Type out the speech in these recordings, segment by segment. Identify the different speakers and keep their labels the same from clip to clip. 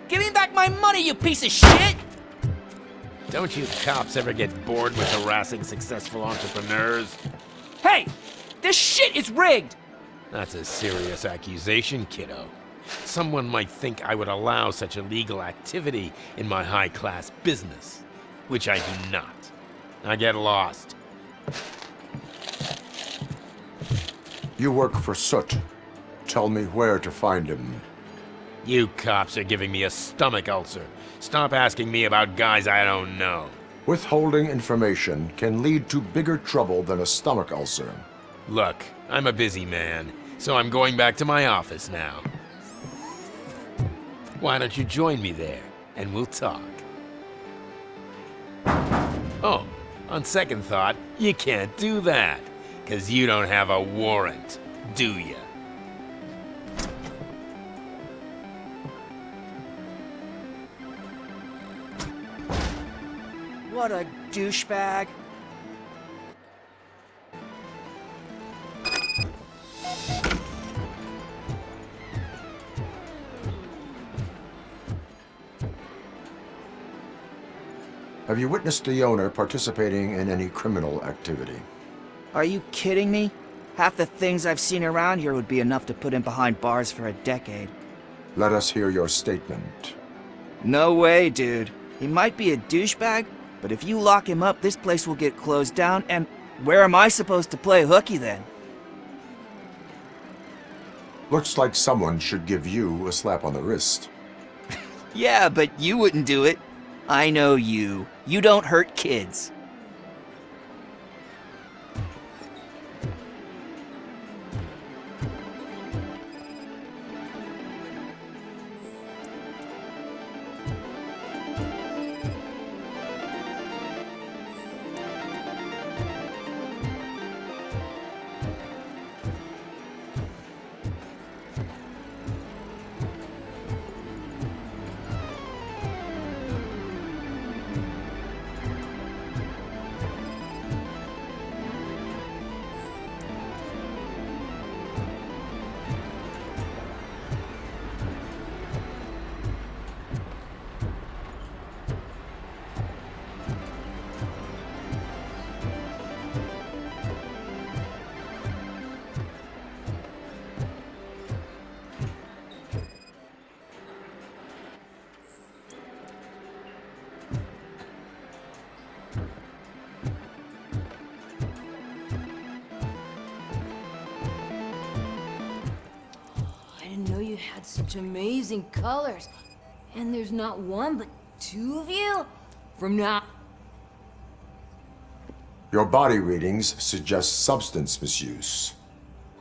Speaker 1: Give me back my money, you piece of shit!
Speaker 2: Don't you cops ever get bored with harassing successful entrepreneurs?
Speaker 1: Hey! This shit is rigged!
Speaker 2: That's a serious accusation, kiddo. Someone might think I would allow such illegal activity in my high-class business, which I do not. I get lost.
Speaker 3: You work for Soot. Tell me where to find him.
Speaker 2: You cops are giving me a stomach ulcer. Stop asking me about guys I don't know.
Speaker 3: Withholding information can lead to bigger trouble than a stomach ulcer.
Speaker 2: Look, I'm a busy man, so I'm going back to my office now. Why don't you join me there, and we'll talk. Oh, on second thought, you can't do that, 'cause you don't have a warrant, do ya?
Speaker 1: What a douchebag.
Speaker 3: Have you witnessed the owner participating in any criminal activity?
Speaker 1: Are you kidding me? Half the things I've seen around here would be enough to put him behind bars for a decade.
Speaker 3: Let us hear your statement.
Speaker 1: No way, dude. He might be a douchebag, but if you lock him up, this place will get closed down, and where am I supposed to play hooky then?
Speaker 3: Looks like someone should give you a slap on the wrist.
Speaker 1: Yeah, but you wouldn't do it. I know you. You don't hurt kids.
Speaker 4: I didn't know you had such amazing colors. And there's not one, but two of you? From now...
Speaker 3: Your body readings suggest substance misuse.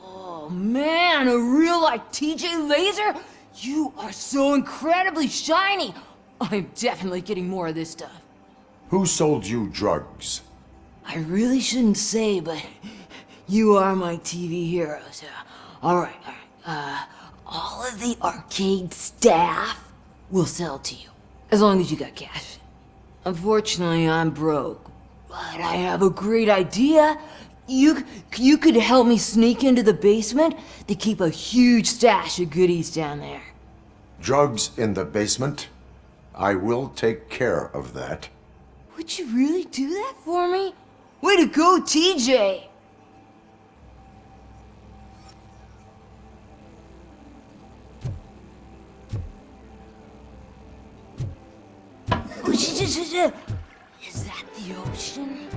Speaker 4: Oh man, a real like TJ laser? You are so incredibly shiny! I'm definitely getting more of this stuff.
Speaker 3: Who sold you drugs?
Speaker 4: I really shouldn't say, but you are my TV heroes. Alright. All of the arcade staff will sell to you, as long as you got cash. Unfortunately, I'm broke, but I have a great idea. You could help me sneak into the basement. They keep a huge stash of goodies down there.
Speaker 3: Drugs in the basement? I will take care of that.
Speaker 4: Would you really do that for me? Way to go, TJ! Is that the ocean?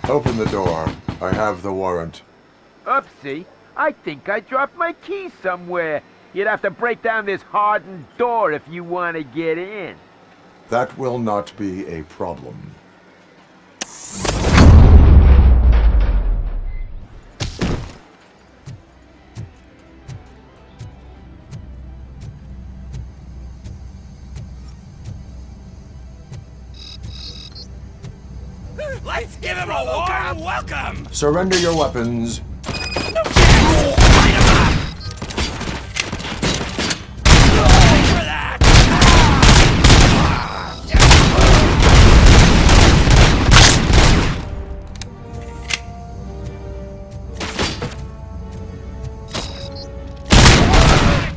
Speaker 3: Open the door. I have the warrant.
Speaker 5: Oopsie, I think I dropped my keys somewhere.
Speaker 2: You'd have to break down this hardened door if you want to get in.
Speaker 3: That will not be a problem.
Speaker 1: Let's give him a warm welcome!
Speaker 3: Surrender your weapons.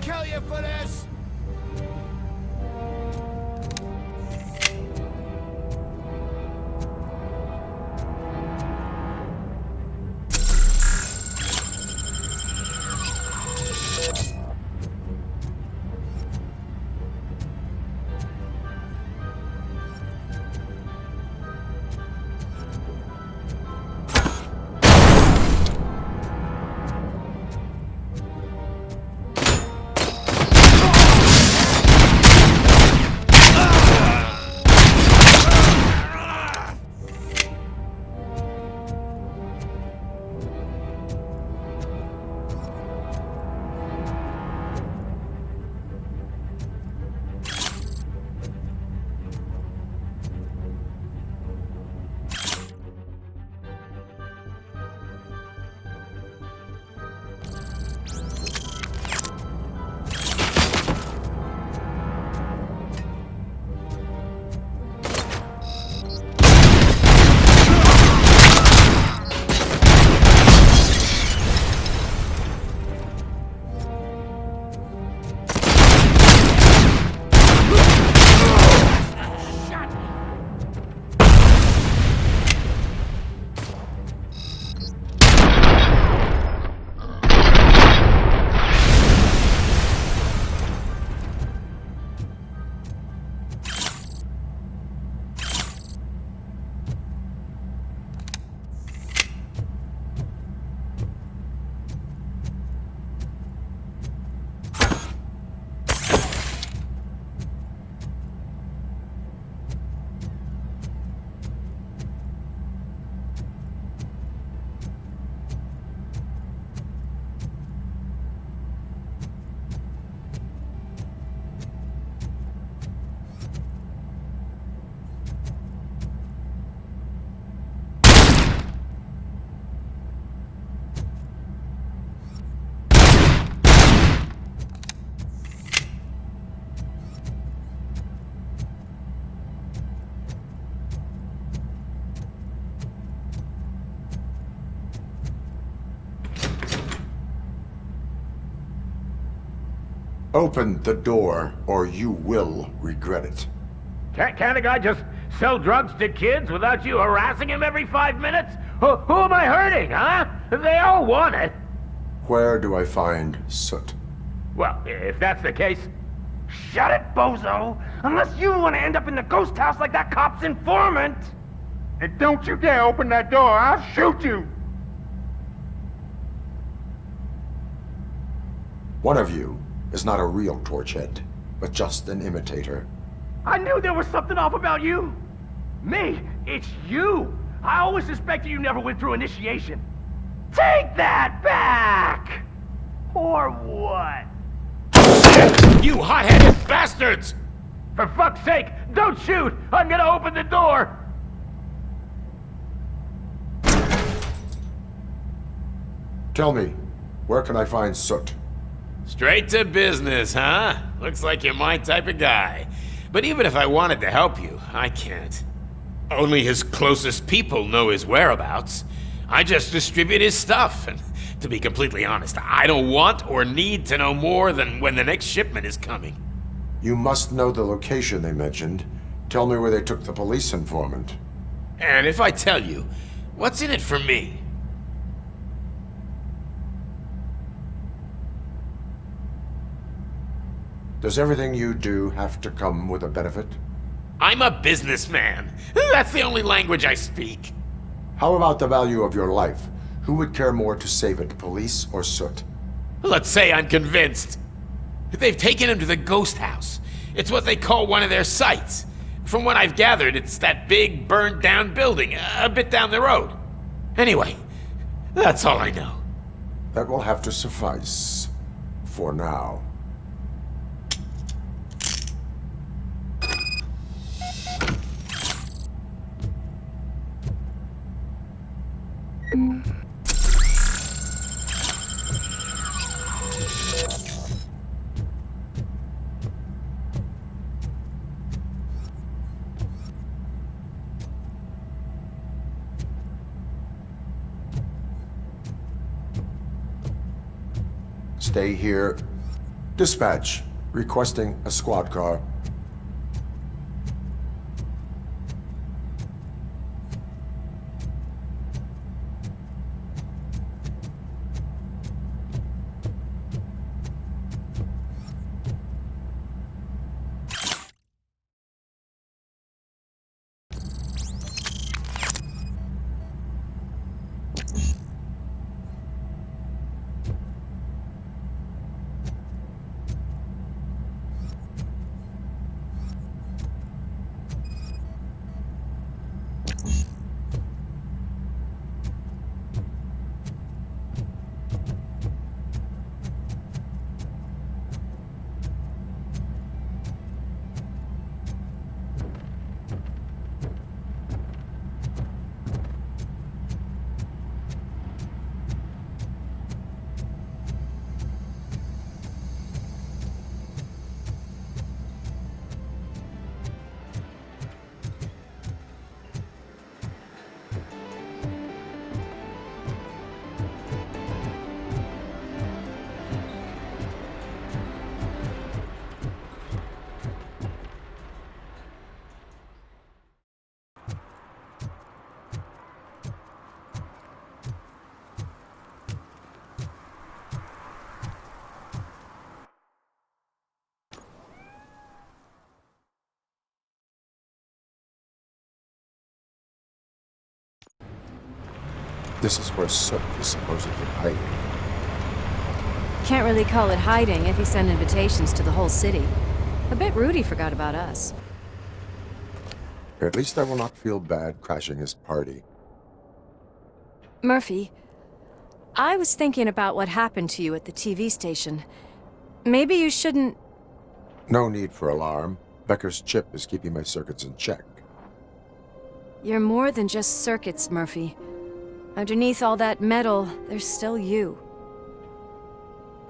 Speaker 1: Kill you for this!
Speaker 3: Open the door, or you will regret it.
Speaker 2: Can't a guy just sell drugs to kids without you harassing him every 5 minutes? Who am I hurting, huh? They all want it.
Speaker 3: Where do I find Soot?
Speaker 2: Well, if that's the case, shut it, bozo! Unless you want to end up in the ghost house like that cop's informant! And don't you dare open that door, I'll shoot you!
Speaker 3: One of you is not a real Torchhead, but just an imitator.
Speaker 2: I knew there was something off about you! Me? It's you! I always suspected you never went through initiation. Take that back! Or what? You hot-headed bastards! For fuck's sake, don't shoot! I'm gonna open the door!
Speaker 3: Tell me, where can I find Soot?
Speaker 2: Straight to business, huh? Looks like you're my type of guy. But even if I wanted to help you, I can't. Only his closest people know his whereabouts. I just distribute his stuff, and to be completely honest, I don't want or need to know more than when the next shipment is coming.
Speaker 3: You must know the location they mentioned. Tell me where they took the police informant.
Speaker 2: And if I tell you, what's in it for me?
Speaker 3: Does everything you do have to come with a benefit?
Speaker 2: I'm a businessman. That's the only language I speak.
Speaker 3: How about the value of your life? Who would care more to save it, police or Soot?
Speaker 2: Let's say I'm convinced. They've taken him to the ghost house. It's what they call one of their sites. From what I've gathered, it's that big, burned-down building a bit down the road. Anyway, that's all I know.
Speaker 3: That will have to suffice. For now. Stay here. Dispatch. Requesting a squad car. This is where Sook is supposedly hiding.
Speaker 5: Can't really call it hiding if he sent invitations to the whole city. A bit rude he forgot about us.
Speaker 3: At least I will not feel bad crashing his party.
Speaker 5: Murphy, I was thinking about what happened to you at the TV station. Maybe you shouldn't...
Speaker 3: No need for alarm. Becker's chip is keeping my circuits in check.
Speaker 5: You're more than just circuits, Murphy. Underneath all that metal, there's still you.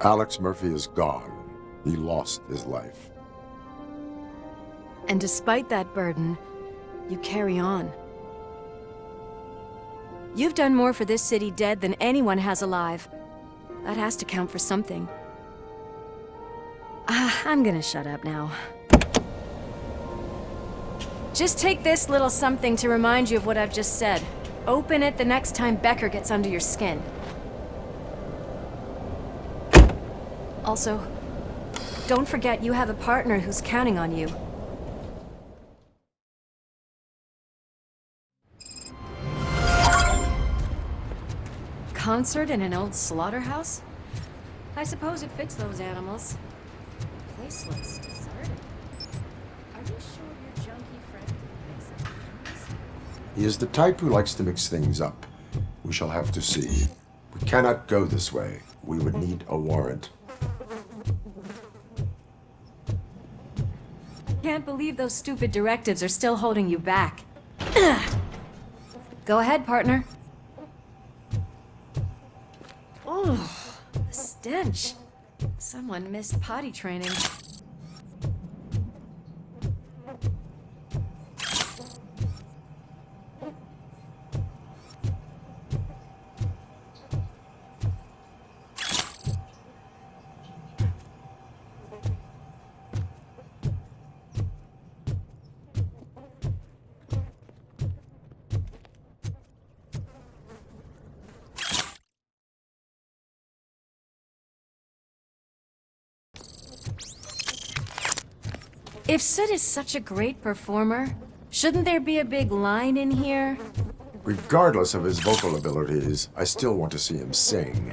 Speaker 3: Alex Murphy is gone. He lost his life.
Speaker 5: And despite that burden, you carry on. You've done more for this city dead than anyone has alive. That has to count for something. I'm gonna shut up now. Just take this little something to remind you of what I've just said. Open it the next time Becker gets under your skin. Also, don't forget you have a partner who's counting on you. Concert in an old slaughterhouse? I suppose it fits those animals. Place looks deserted. Are you sure your junkie friend didn't mix up the memories?
Speaker 3: He is the type who likes to mix things up. We shall have to see. We cannot go this way. We would need a warrant.
Speaker 5: Can't believe those stupid directives are still holding you back. Go ahead, partner. Oh, the stench. Someone missed potty training. If Sid is such a great performer, shouldn't there be a big line in here?
Speaker 3: Regardless of his vocal abilities, I still want to see him sing.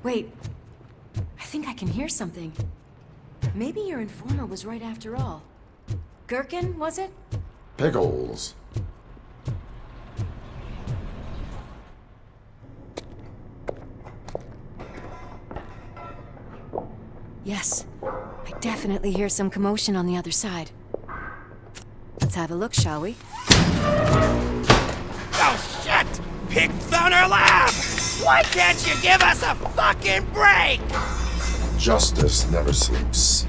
Speaker 5: Wait. I think I can hear something. Maybe your informer was right after all. Gherkin, was it?
Speaker 3: Pickles.
Speaker 5: Yes. I definitely hear some commotion on the other side. Let's have a look, shall we?
Speaker 2: Oh, shit! Pig Thunder Lab! Why can't you give us a fucking break?
Speaker 3: Justice never sleeps.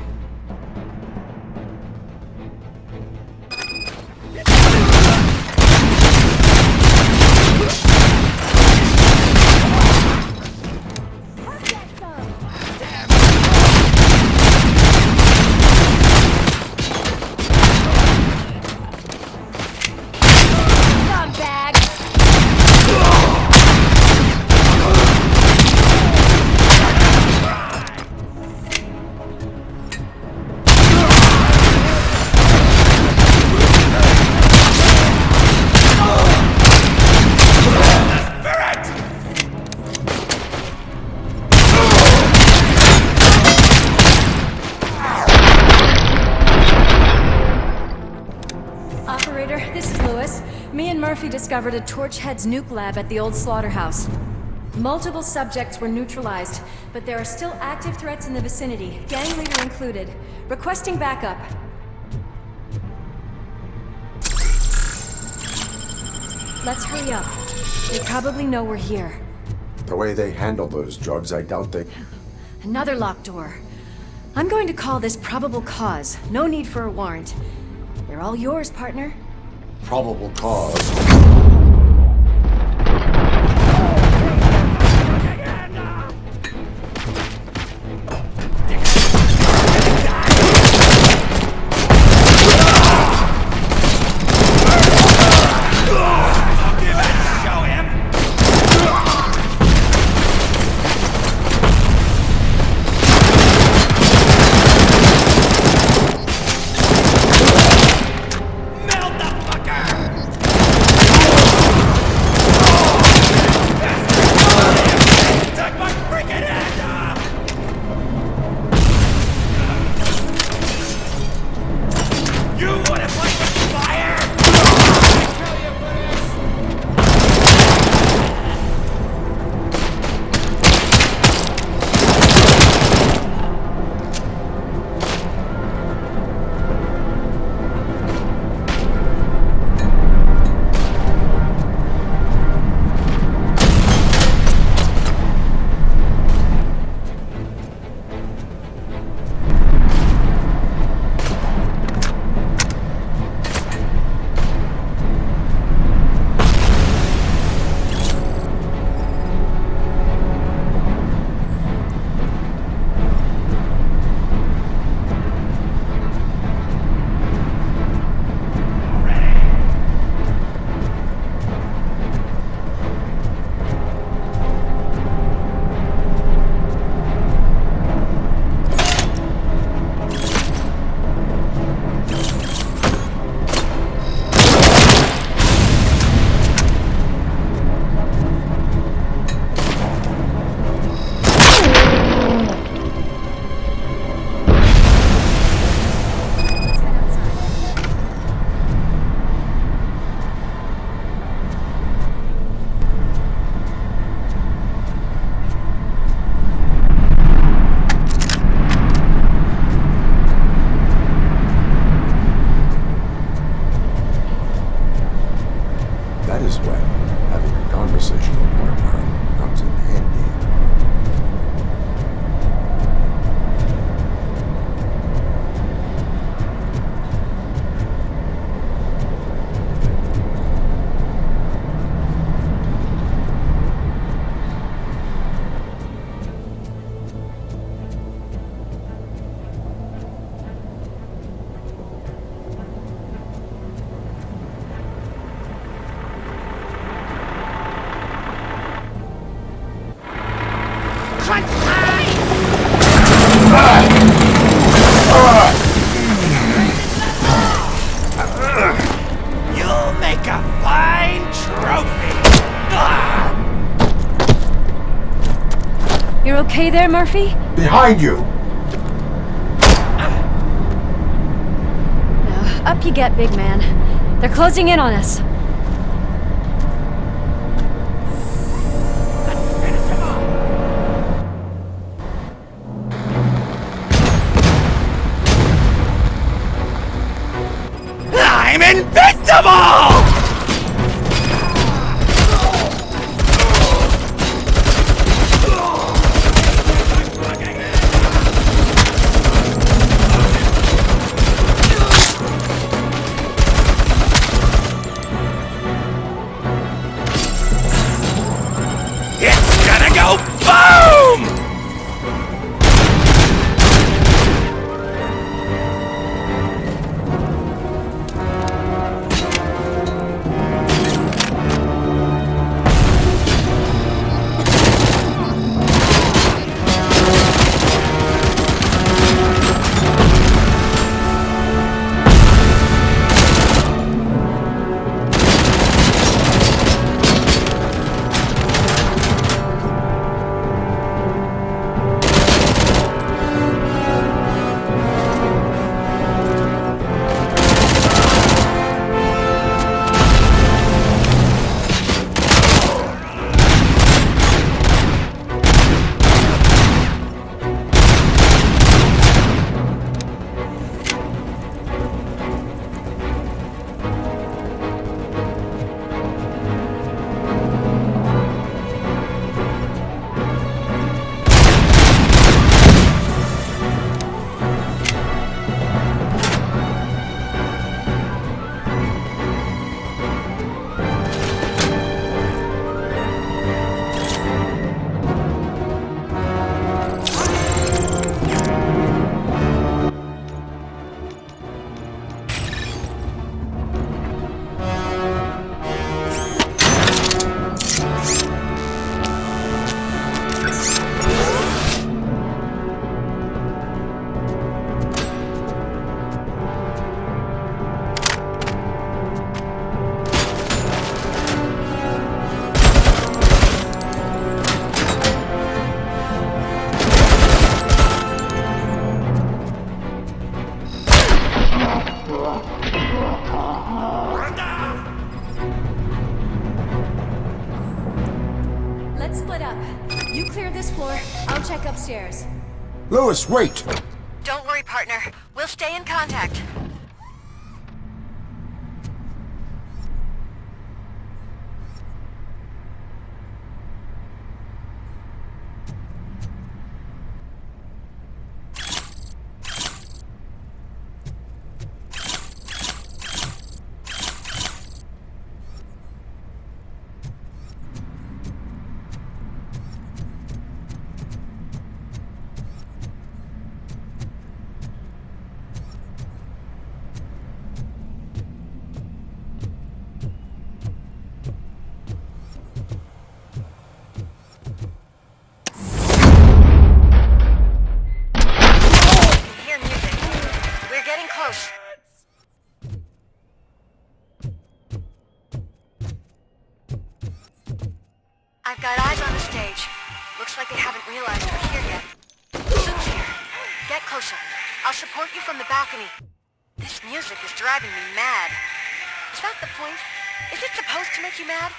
Speaker 5: Murphy discovered a Torchhead's nuke lab at the old slaughterhouse. Multiple subjects were neutralized, but there are still active threats in the vicinity, gang leader included. Requesting backup. Let's hurry up. They probably know we're here.
Speaker 3: The way they handle those drugs, I doubt they...
Speaker 5: Another locked door. I'm going to call this probable cause. No need for a warrant. They're all yours, partner.
Speaker 3: Probable cause.
Speaker 5: okay there, Murphy?
Speaker 3: Behind you!
Speaker 5: Up you get, big man. They're closing in on us.
Speaker 1: I'm invincible! It's gonna go boom!
Speaker 5: Let's split up. You clear this floor, I'll check upstairs.
Speaker 3: Lewis, wait!
Speaker 6: Don't worry, partner. We'll stay in contact. I've got eyes on the stage. Looks like they haven't realized we're here yet. Soon's here. Get closer. I'll support you from the balcony. This music is driving me mad. Is that the point? Is it supposed to make you mad?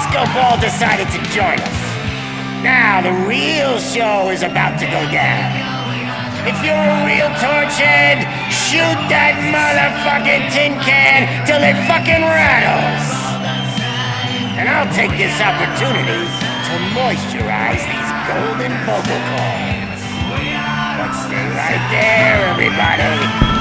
Speaker 7: Disco Ball decided to join us. Now the real show is about to go down. If you're a real torchhead, shoot that motherfucking tin can till it fucking rattles. And I'll take this opportunity to moisturize these golden vocal cords. But stay right there, everybody.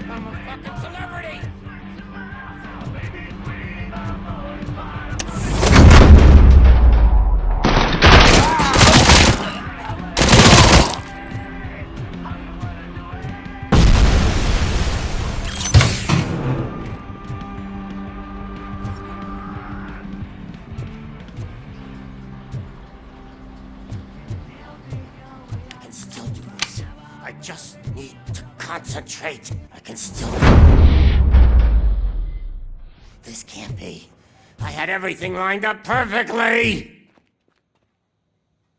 Speaker 7: I'm a fucking celebrity! I can still do this. I just need to concentrate. I can still... This can't be. I had everything lined up perfectly!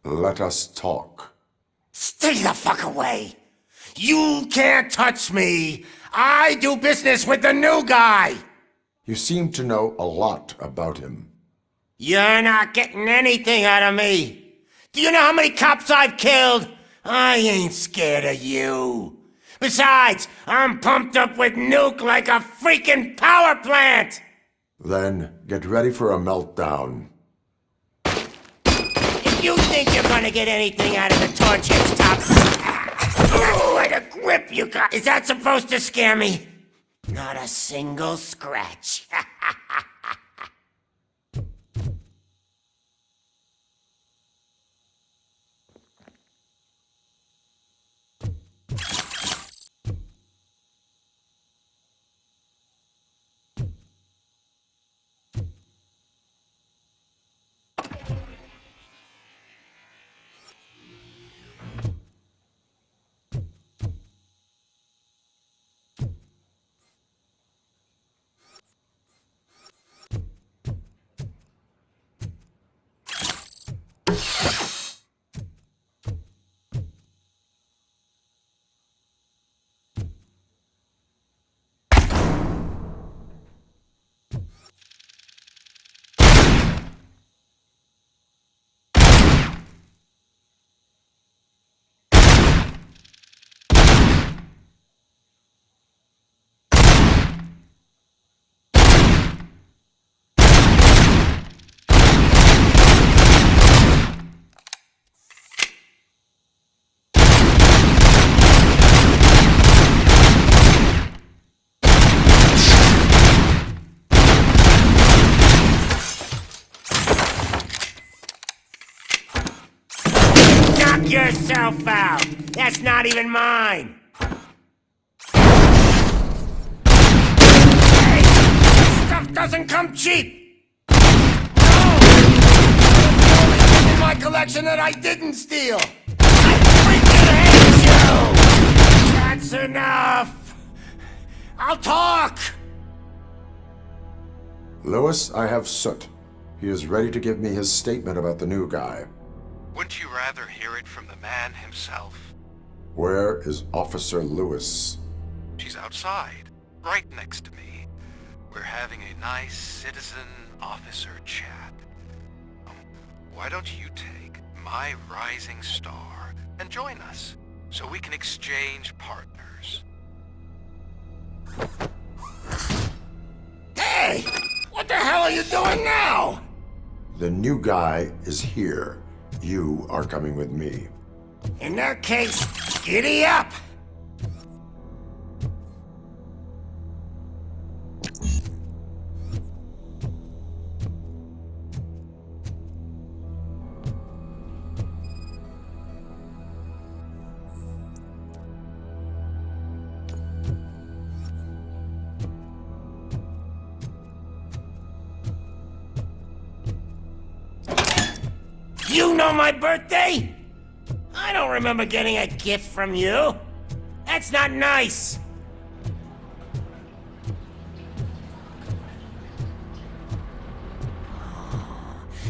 Speaker 3: Let us talk.
Speaker 7: Stay the fuck away! You can't touch me! I do business with the new guy!
Speaker 3: You seem to know a lot about him.
Speaker 7: You're not getting anything out of me! Do you know how many cops I've killed? I ain't scared of you. Besides, I'm pumped up with nuke like a freaking power plant!
Speaker 3: Then get ready for a meltdown.
Speaker 7: If you think you're gonna get anything out of the Torchhead's top... Oh, what a grip you got! Is that supposed to scare me? Not a single scratch. Knock yourself out! That's not even mine! Hey! This stuff doesn't come cheap! No! It's the only thing in my collection that I didn't steal! I freaking hate you! That's enough! I'll talk!
Speaker 3: Lewis, I have Soot. He is ready to give me his statement about the new guy.
Speaker 8: Wouldn't you rather hear it from the man himself?
Speaker 3: Where is Officer Lewis?
Speaker 8: She's outside, right next to me. We're having a nice citizen-officer chat. Why don't you take my rising star and join us, so we can exchange partners?
Speaker 7: you doing now?
Speaker 3: The new guy is here. You are coming with me.
Speaker 7: In that case, giddy up! You know my birthday? I don't remember getting a gift from you. That's not nice.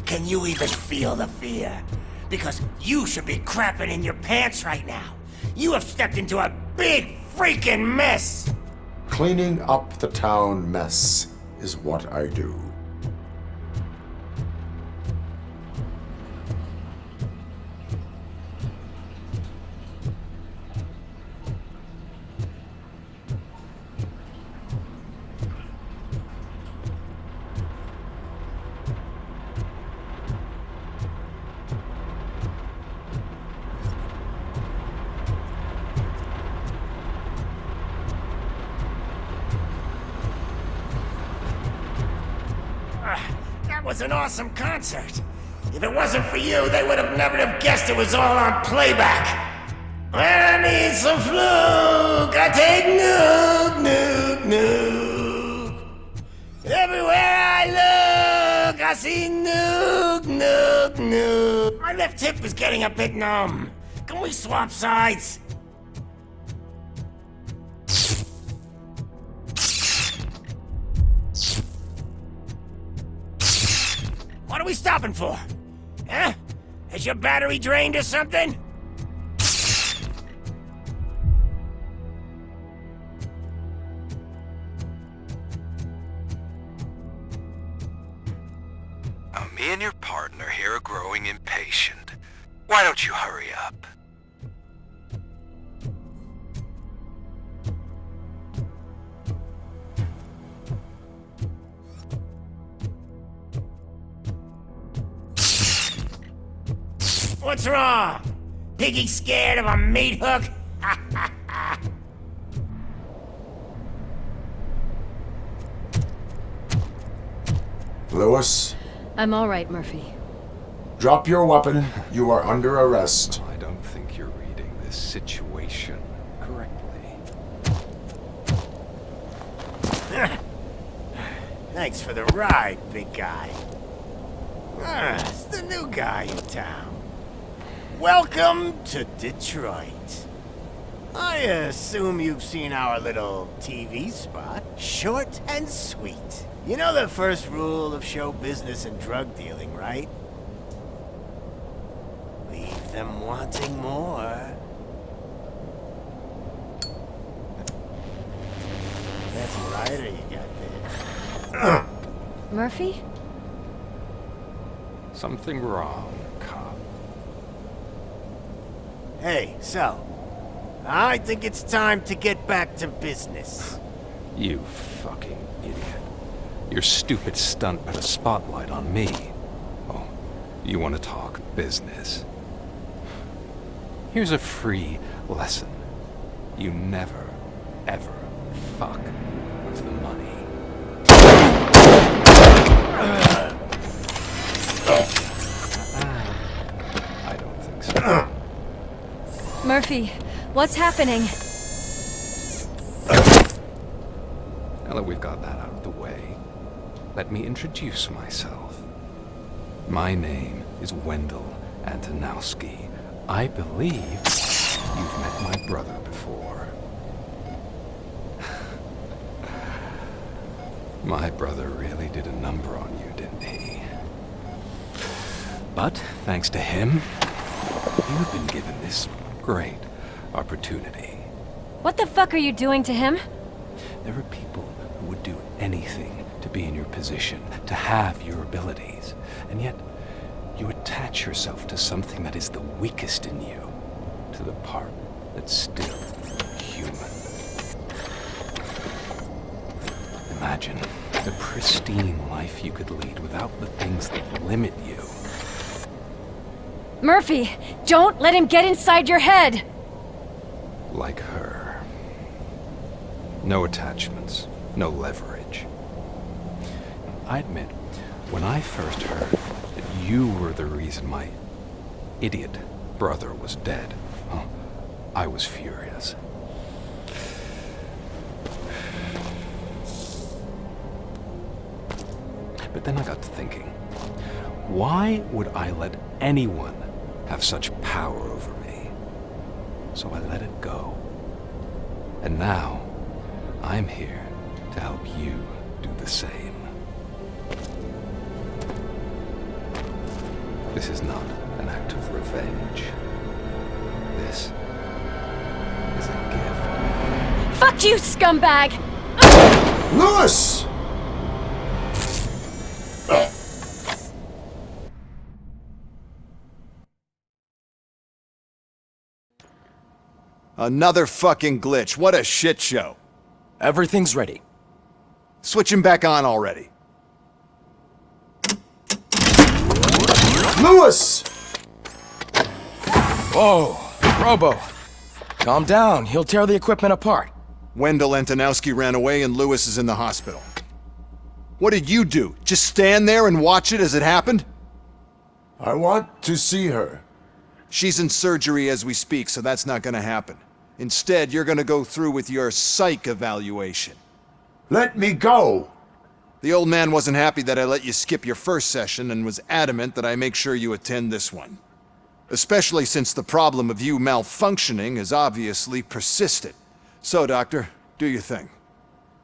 Speaker 7: Can you even feel the fear? Because you should be crapping in your pants right now. You have stepped into a big freaking mess.
Speaker 3: Cleaning up the town mess is what I do.
Speaker 7: That was an awesome concert. If it wasn't for you, they would have never have guessed it was all on playback. When I need some fluke, I take nuke, nuke, nuke. Everywhere I look, I see nuke, nuke, nuke. My left hip is getting a bit numb. Can we swap sides? What are we stopping for? Huh? Has your battery drained or something?
Speaker 8: Now, me and your partner here are growing impatient. Why don't you hurry up?
Speaker 7: What's wrong? Piggy scared of a meat hook?
Speaker 3: Lewis,
Speaker 5: I'm all right, Murphy.
Speaker 3: drop your weapon. You are under arrest.
Speaker 9: I don't think you're reading this situation correctly.
Speaker 7: Thanks for the ride, big guy. It's the new guy in town. Welcome to Detroit. I assume you've seen our little TV spot. Short and sweet. You know the first rule of show business and drug dealing, right? Leave them wanting more. That's a rider you got there.
Speaker 5: Murphy?
Speaker 9: Something wrong, cop.
Speaker 7: Hey, so, I think it's time to get back to business.
Speaker 9: You fucking idiot. Your stupid stunt put a spotlight on me. Oh, you want to talk business? Here's a free lesson. You never, ever fuck with the money. I don't think so.
Speaker 5: Murphy, what's happening?
Speaker 9: Now that we've got that out of the way, let me introduce myself. My name is Wendell Antonowski. I believe you've met my brother before. My brother really did a number on you, didn't he? But thanks to him, you've been given this great opportunity.
Speaker 5: What the fuck are you doing to him?
Speaker 9: There are people who would do anything to be in your position, to have your abilities, and yet you attach yourself to something that is the weakest in you, to the part that's still human. Imagine The pristine life you could lead without the things that limit you.
Speaker 5: Murphy, don't let him get inside your head!
Speaker 9: Like her. No attachments, no leverage. I admit, when I first heard that you were the reason my idiot brother was dead, I was furious. But then I got to thinking, why would I let anyone have such power over me? So I let it go. And now, I'm here to help you do the same. This is not an act of revenge. This is a gift.
Speaker 5: Fuck you, scumbag!
Speaker 3: Lewis!
Speaker 10: Another fucking glitch. What a shit show.
Speaker 11: Everything's ready.
Speaker 10: Switch him back on already.
Speaker 3: Lewis!
Speaker 11: Whoa, Robo. Calm down, he'll tear the equipment apart.
Speaker 10: Wendell Antonowski ran away and Lewis is in the hospital. What did you do? Just stand there and watch it as it happened?
Speaker 3: I want to see her.
Speaker 10: She's in surgery as we speak, so that's not gonna happen. Instead, you're gonna go through with your psych evaluation.
Speaker 3: Let me go!
Speaker 10: The old man wasn't happy that I let you skip your first session and was adamant that I make sure you attend this one. Especially since the problem of you malfunctioning has obviously persisted. So, Doctor, do your thing.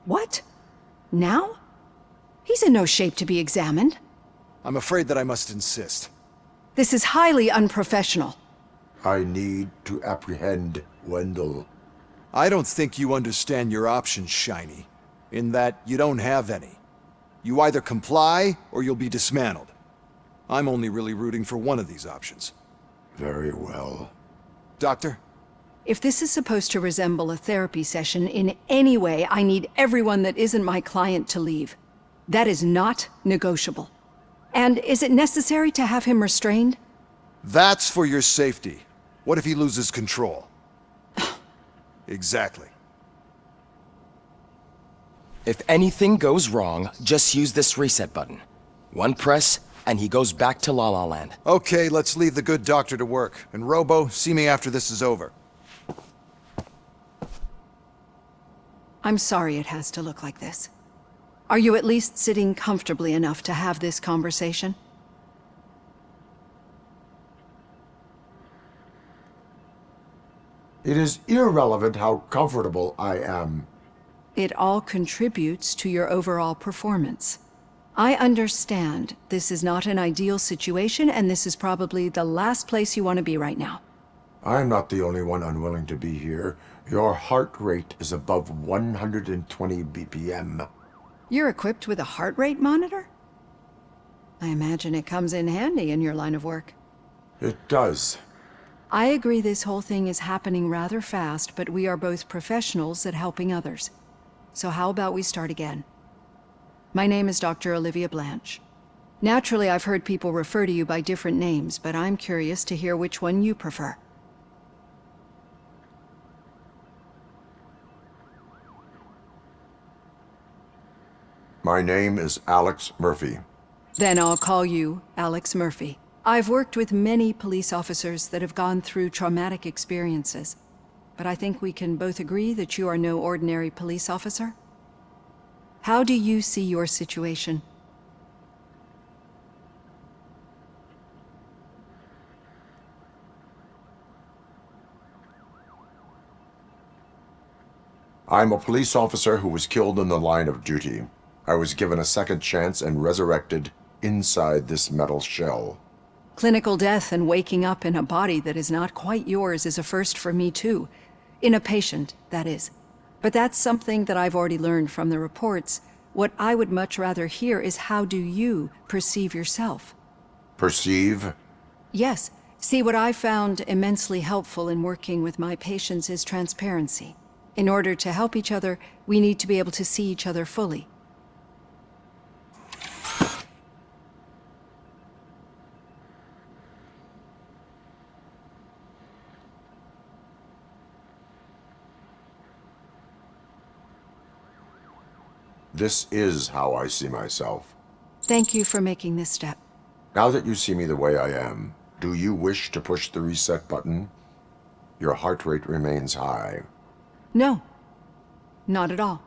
Speaker 12: What? Now? He's in no shape to be examined.
Speaker 10: I'm afraid that I must insist.
Speaker 12: This is highly unprofessional.
Speaker 3: I need to apprehend Wendell.
Speaker 10: I don't think you understand your options, Shiny. In that you don't have any. You either comply or you'll be dismantled. I'm only really rooting for one of these options.
Speaker 3: Very well.
Speaker 10: Doctor?
Speaker 12: If this is supposed to resemble a therapy session in any way, I need everyone that isn't my client to leave. That is not negotiable. And is it necessary to have him restrained?
Speaker 10: That's for your safety. What if he loses control? Exactly.
Speaker 11: If anything goes wrong, just use this reset button. One press, and he goes back to La La Land.
Speaker 10: Okay, let's leave the good doctor to work. And Robo, see me after this is over.
Speaker 12: I'm sorry it has to look like this. Are you at least sitting comfortably enough to have this conversation?
Speaker 3: It is irrelevant how comfortable I am.
Speaker 12: It all contributes to your overall performance. I understand this is not an ideal situation, and this is probably the last place you want to be right now.
Speaker 3: I'm not the only one unwilling to be here. Your heart rate is above 120 BPM.
Speaker 12: You're equipped with a heart rate monitor? I imagine it comes in handy in your line of work.
Speaker 3: It does.
Speaker 12: I agree this whole thing is happening rather fast, but we are both professionals at helping others. So how about we start again? My name is Dr. Olivia Blanche. Naturally, I've heard people refer to you by different names, but I'm curious to hear which one you prefer.
Speaker 3: My name is Alex Murphy.
Speaker 12: Then I'll call you Alex Murphy. I've worked with many police officers that have gone through traumatic experiences, but I think we can both agree that you are no ordinary police officer. How do you see your situation?
Speaker 3: I'm a police officer who was killed in the line of duty. I was given a second chance and resurrected inside this metal shell.
Speaker 12: Clinical death and waking up in a body that is not quite yours is a first for me too. In a patient, that is. But that's something that I've already learned from the reports. What I would much rather hear is how do you perceive yourself?
Speaker 3: Perceive?
Speaker 12: Yes. See, what I found immensely helpful in working with my patients is transparency. In order to help each other, we need to be able to see each other fully.
Speaker 3: This is how I see myself.
Speaker 12: Thank you for making this step.
Speaker 3: Now that you see me the way I am, do you wish to push the reset button? Your heart rate remains high.
Speaker 12: No, not at all.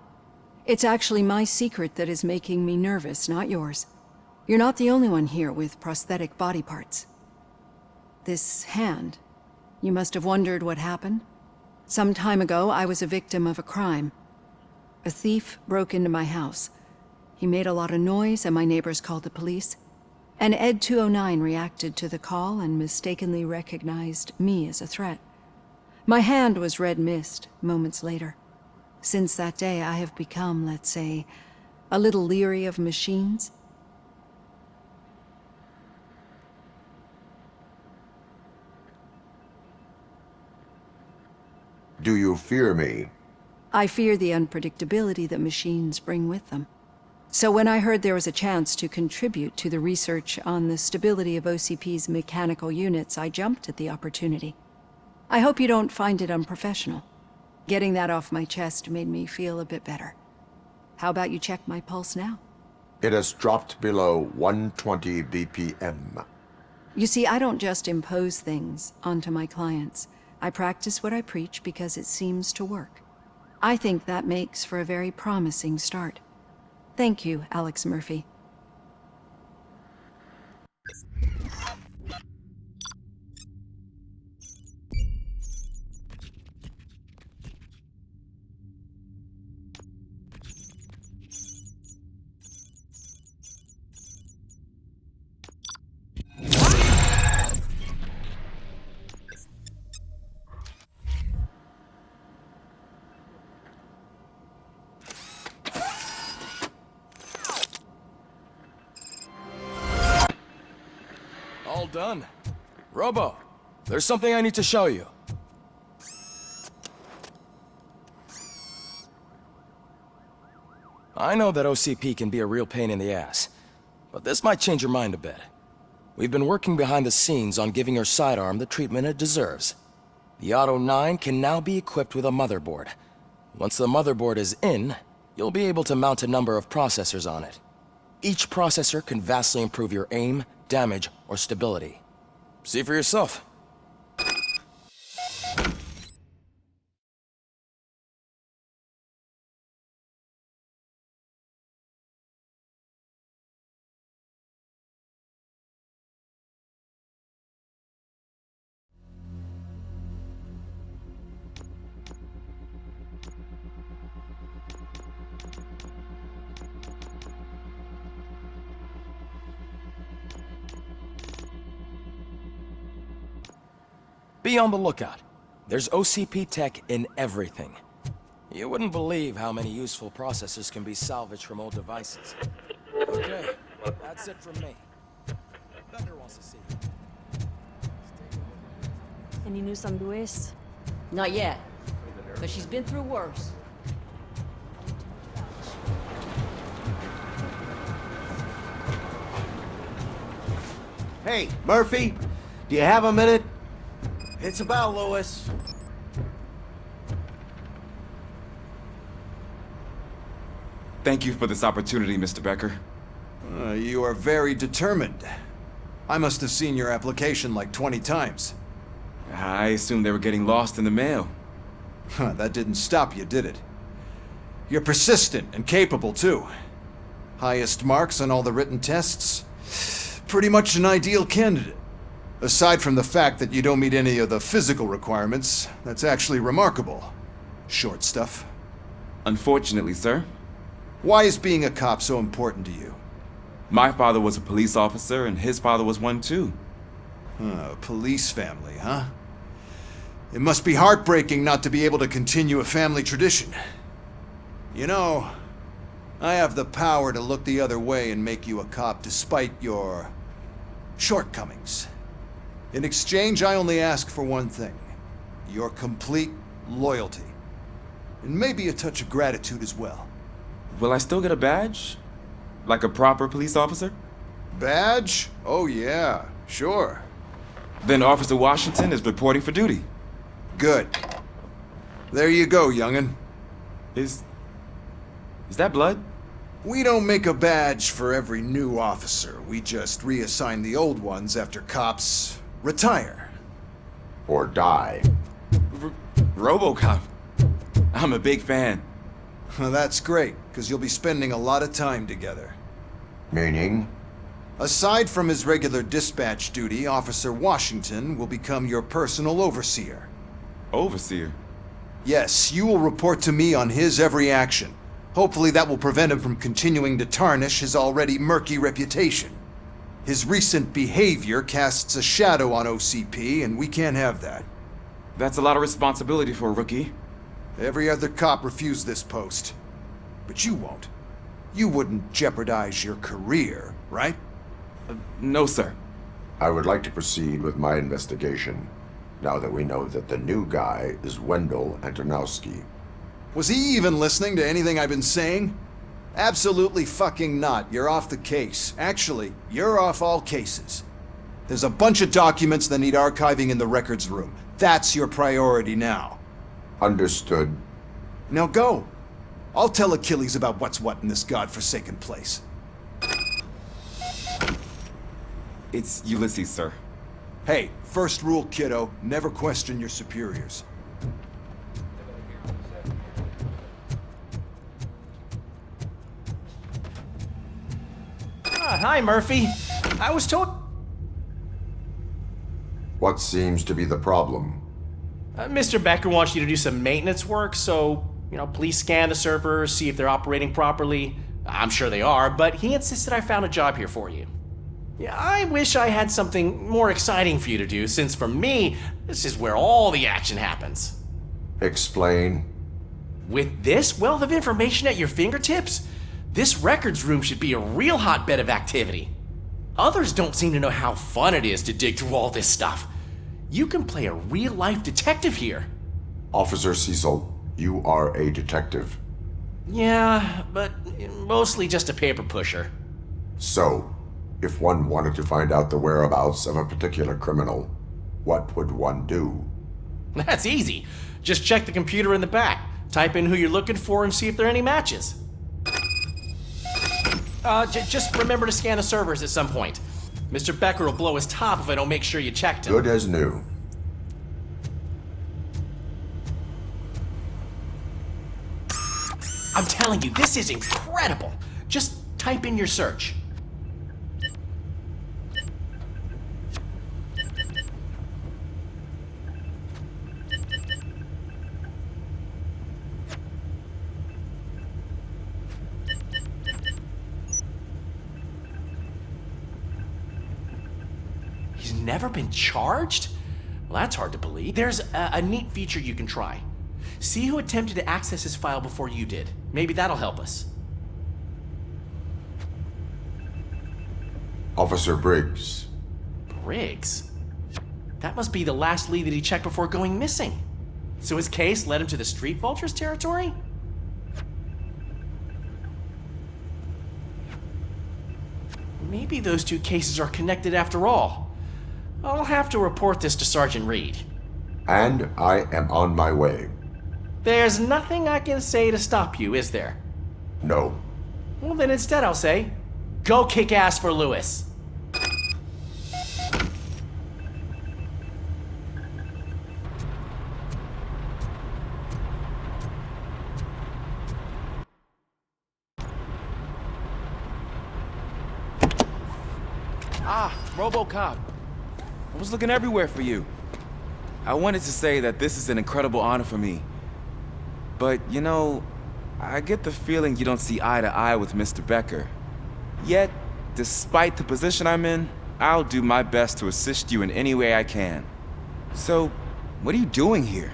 Speaker 12: It's actually my secret that is making me nervous, not yours. You're not the only one here with prosthetic body parts. This hand, you must have wondered what happened. Some time ago, I was a victim of a crime. A thief broke into my house. He made a lot of noise and my neighbors called the police. And Ed 209 reacted to the call and mistakenly recognized me as a threat. My hand was red mist moments later. Since that day, I have become, let's say, a little leery of machines.
Speaker 3: Do you fear me?
Speaker 12: I fear the unpredictability that machines bring with them. So when I heard there was a chance to contribute to the research on the stability of OCP's mechanical units, I jumped at the opportunity. I hope you don't find it unprofessional. Getting that off my chest made me feel a bit better. How about you check my pulse now?
Speaker 3: It has dropped below 120 BPM.
Speaker 12: You see, I don't just impose things onto my clients. I practice what I preach because it seems to work. I think that makes for a very promising start. Thank you, Alex Murphy.
Speaker 11: All done. Robo, there's something I need to show you. I know that OCP can be a real pain in the ass, but this might change your mind a bit. We've been working behind the scenes on giving your sidearm the treatment it deserves. The Auto 9 can now be equipped with a motherboard. Once the motherboard is in, you'll be able to mount a number of processors on it. Each processor can vastly improve your aim, damage, or stability. See for yourself. Be on the lookout. There's OCP tech in everything. You wouldn't believe how many useful processors can be salvaged from old devices. Okay, that's it from me. Becker wants to see you.
Speaker 13: Any news on Luis?
Speaker 4: Not yet, but she's been through worse.
Speaker 14: Hey, Murphy, do you have a minute? It's about Louis.
Speaker 15: Thank you for this opportunity, Mr. Becker.
Speaker 10: You are very determined. I must have seen your application like 20 times.
Speaker 15: I assumed they were getting lost in the mail.
Speaker 10: That didn't stop you, did it? You're persistent and capable, too. Highest marks on all the written tests. Pretty much an ideal candidate. Aside from the fact that you don't meet any of the physical requirements, that's actually remarkable. Short stuff.
Speaker 15: Unfortunately, sir.
Speaker 10: Why is being a cop so important to you?
Speaker 15: My father was a police officer, and his father was one too.
Speaker 10: A police family, huh? It must be heartbreaking not to be able to continue a family tradition. You know, I have the power to look the other way and make you a cop despite your shortcomings. In exchange, I only ask for one thing. Your complete loyalty. And maybe a touch of gratitude as well.
Speaker 15: Will I still get a badge? Like a proper police officer?
Speaker 10: Badge? Oh yeah, sure.
Speaker 15: Then Officer Washington is reporting for duty.
Speaker 10: Good. There you go, young'un.
Speaker 15: Is that blood?
Speaker 10: We don't make a badge for every new officer. We just reassign the old ones after cops retire.
Speaker 3: Or die.
Speaker 15: ROBOCOP. I'm a big fan.
Speaker 10: Well, that's great, because you'll be spending a lot of time together.
Speaker 3: Meaning?
Speaker 10: Aside from his regular dispatch duty, Officer Washington will become your personal overseer.
Speaker 15: Overseer?
Speaker 10: Yes, you will report to me on his every action. Hopefully that will prevent him from continuing to tarnish his already murky reputation. His recent behavior casts a shadow on OCP, and we can't have that.
Speaker 15: That's a lot of responsibility for a rookie.
Speaker 10: Every other cop refused this post. But you won't. You wouldn't jeopardize your career, right?
Speaker 15: No, sir.
Speaker 3: I would like to proceed with my investigation, now that we know that the new guy is Wendell Antonowski.
Speaker 10: Was he even listening to anything I've been saying? Absolutely fucking not. You're off the case. Actually, you're off all cases. There's a bunch of documents that need archiving in the records room. That's your priority now.
Speaker 3: Understood.
Speaker 10: Now go. I'll tell Achilles about what's what in this godforsaken place.
Speaker 15: It's Ulysses, sir.
Speaker 10: Hey, first rule, kiddo, never question your superiors.
Speaker 13: Hi, Murphy. I was told...
Speaker 3: What seems to be the problem?
Speaker 13: Mr. Becker wants you to do some maintenance work, so, please scan the servers, see if they're operating properly. I'm sure they are, but he insisted I found a job here for you. Yeah, I wish I had something more exciting for you to do, since for me, this is where all the action happens.
Speaker 3: Explain.
Speaker 13: With this wealth of information at your fingertips, this records room should be a real hotbed of activity. Others don't seem to know how fun it is to dig through all this stuff. You can play a real-life detective here.
Speaker 3: Officer Cecil, you are a detective.
Speaker 13: Yeah, but mostly just a paper pusher.
Speaker 3: So, if one wanted to find out the whereabouts of a particular criminal, what would one do?
Speaker 13: That's easy. Just check the computer in the back, type in who you're looking for, and see if there are any matches. Just remember to scan the servers at some point. Mr. Becker will blow his top if I don't make sure you checked him.
Speaker 3: Good as new.
Speaker 13: I'm telling you, this is incredible. Just type in your search. He's never been charged? Well, that's hard to believe. There's a neat feature you can try. See who attempted to access his file before you did. Maybe that'll help us.
Speaker 3: Officer Briggs.
Speaker 13: Briggs? That must be the last lead that he checked before going missing. So his case led him to the Street Vultures territory? Maybe those two cases are connected after all. I'll have to report this to Sergeant Reed.
Speaker 3: And I am on my way.
Speaker 13: There's nothing I can say to stop you, is there?
Speaker 3: No.
Speaker 13: Well, then instead I'll say, go kick ass for Lewis.
Speaker 15: ROBOCOP. I was looking everywhere for you. I wanted to say that this is an incredible honor for me. But, I get the feeling you don't see eye to eye with Mr. Becker. Yet, despite the position I'm in, I'll do my best to assist you in any way I can. So, what are you doing here?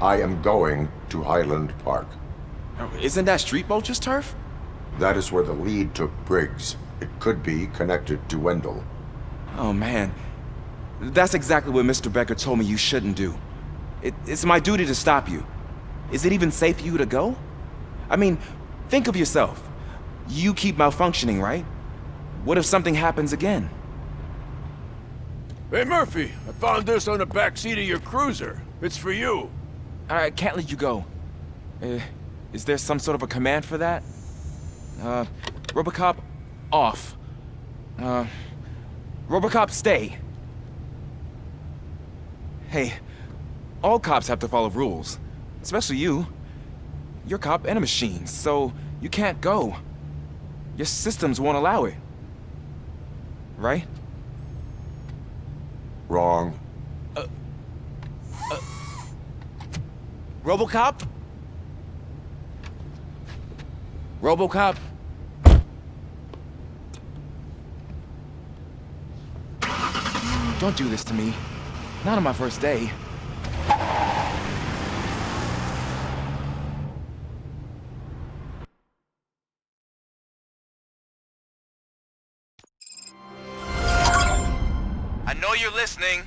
Speaker 3: I am going to Highland Park.
Speaker 15: Isn't that Street Vulture's turf?
Speaker 3: That is where the lead took Briggs. It could be connected to Wendell.
Speaker 15: Oh man, that's exactly what Mr. Becker told me you shouldn't do. It's my duty to stop you. Is it even safe for you to go? I mean, think of yourself. You keep malfunctioning, right? What if something happens again?
Speaker 16: Hey Murphy, I found this on the back seat of your cruiser. It's for you.
Speaker 15: I can't let you go. Is there some sort of a command for that? ROBOCOP, off. ROBOCOP, stay. Hey, all cops have to follow rules. Especially you. You're a cop and a machine, so you can't go. Your systems won't allow it. Right?
Speaker 3: Wrong.
Speaker 14: RoboCop? RoboCop?
Speaker 15: Don't do this to me. Not on my first day.
Speaker 8: I know you're listening.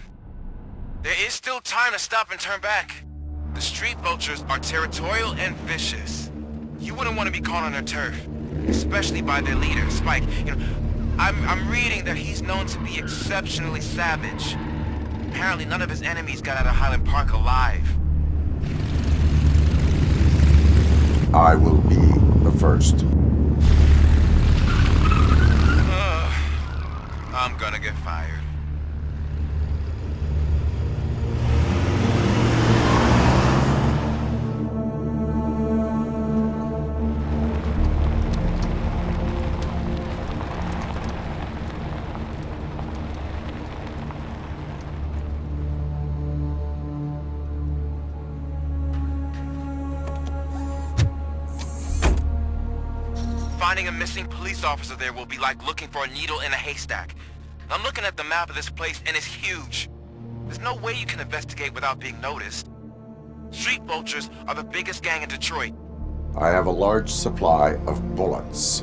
Speaker 8: There is still time to stop and turn back. The street vultures are territorial and vicious. You wouldn't want to be caught on their turf, especially by their leader, Spike. You know, I'm reading that he's known to be exceptionally savage. Apparently none of his enemies got out of Highland Park alive.
Speaker 3: I will be the first.
Speaker 8: I'm gonna get fired. Finding a missing police officer there will be like looking for a needle in a haystack. I'm looking at the map of this place and it's huge. There's no way you can investigate without being noticed. Street vultures are the biggest gang in Detroit.
Speaker 3: I have a large supply of bullets.